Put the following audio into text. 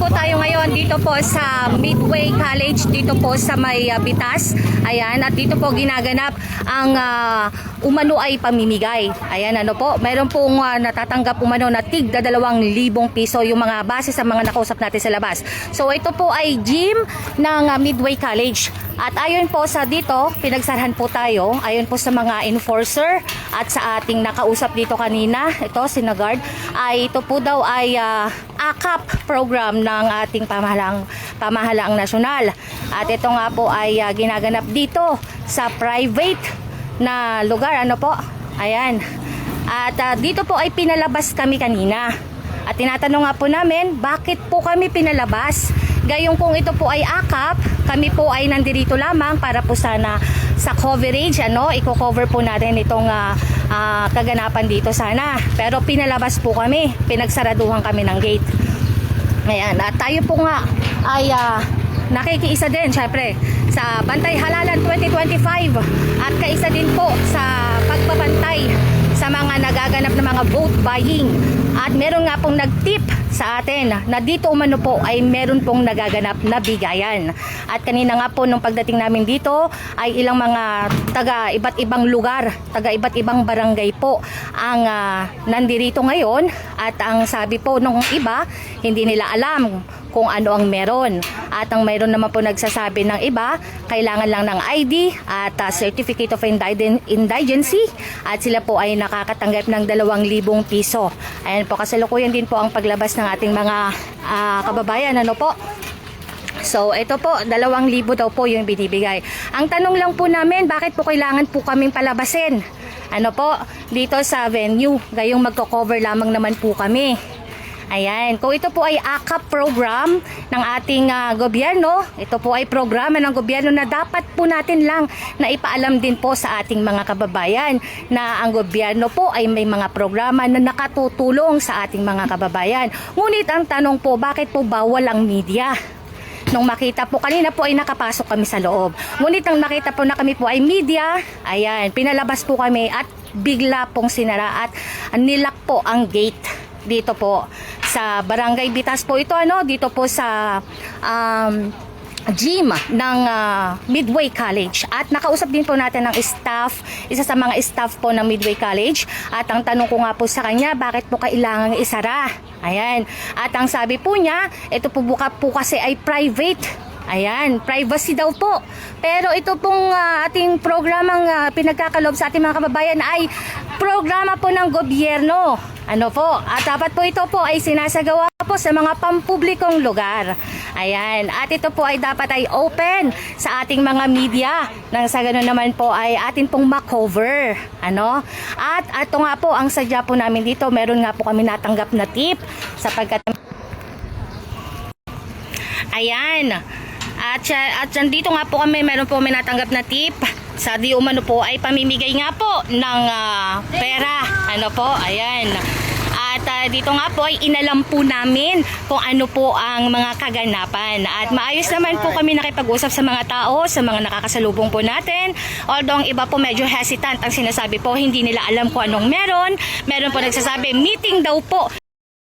po tayo ngayon dito po sa Midway College, dito po sa may Bitas. Ayan, at dito po ginaganap ang umano ay pamimigay. Ayan, ano po, mayroon pong natatanggap umano na tig 2,000 piso yung mga base sa mga nakausap natin sa labas. So ito po ay gym ng Midway College. At ayon po sa dito, pinagsarahan po tayo, ayon po sa mga enforcer at sa ating nakausap dito kanina, ito si Nagard, ay ito po daw ay AKAP program ng ating pamahalaang nasyonal. At ito nga po ay ginaganap dito sa private na lugar, ano po, ayan. At dito po ay pinalabas kami kanina. At tinatanong nga po namin, bakit po kami pinalabas? Gayong kung ito po ay AKAP, kami po ay nandirito lamang para po sana sa coverage, ano, i-cover po natin itong kaganapan dito sana. Pero pinalabas po kami, pinagsaraduhan kami ng gate. Ayan, at tayo po nga ay nakikiisa din, syempre, sa Bantay Halalan 2025 at kaisa din po sa pagbabantay sa mga nagaganap na mga vote buying. At meron nga pong nag-tip sa atin na dito umano po ay meron pong nagaganap na bigayan. At kanina nga po nung pagdating namin dito ay ilang mga taga iba't ibang lugar, taga iba't ibang barangay po ang nandirito ngayon. At ang sabi po nung iba, hindi nila alam kung ano ang meron. At ang mayroon naman po nagsasabi ng iba, kailangan lang ng ID at Certificate of Indigency at sila po ay nakakatanggap ng 2,000 piso. Ayan po, kasalukuyan din po ang paglabas ng ating mga kababayan, ano po. So ito po, 2,000 daw po yung binibigay. Ang tanong lang po namin, bakit po kailangan po kaming palabasin? Ano po, dito sa venue, gayong magko-cover lamang naman po kami. Ayan, kung ito po ay AKAP program ng ating gobyerno, ito po ay programa ng gobyerno na dapat po natin lang na ipaalam din po sa ating mga kababayan na ang gobyerno po ay may mga programa na nakatutulong sa ating mga kababayan. Ngunit ang tanong po, bakit po bawal ang media? Nung makita po, kanina po ay nakapasok kami sa loob. Ngunit nang nakita po na kami po ay media, ayan, pinalabas po kami at bigla pong sinara at nilak po ang gate. Dito po sa Barangay Bitas po ito, ano, dito po sa gym ng Midway College. At nakausap din po natin ng staff, isa sa mga staff po ng Midway College. At ang tanong ko nga po sa kanya, bakit po kailangang isara? Ayan. At ang sabi po niya, ito po buka po kasi ay private. Ayan, privacy daw po. Pero ito pong ating programang pinagkakalob sa ating mga kababayan ay programa po ng gobyerno. Ano po? At dapat po ito po ay sinasagawa po sa mga pampublikong lugar. Ayan. At ito po ay dapat ay open sa ating mga media. Nang sa ganun naman po ay atin pong makover. Ano? At ito nga po, ang sadya po namin dito, meron nga po kami natanggap na tip sapagkat ayan. At dito nga po kami, meron po kami natanggap na tip. Sa di umano po ay pamimigay nga po ng pera. Ano po, ayan. At dito nga po ay inalam po namin kung ano po ang mga kaganapan. At maayos naman po kami nakipag-usap sa mga tao, sa mga nakakasalubong po natin. Although ang iba po medyo hesitant ang sinasabi po, hindi nila alam kung anong meron. Meron po nagsasabi, meeting daw po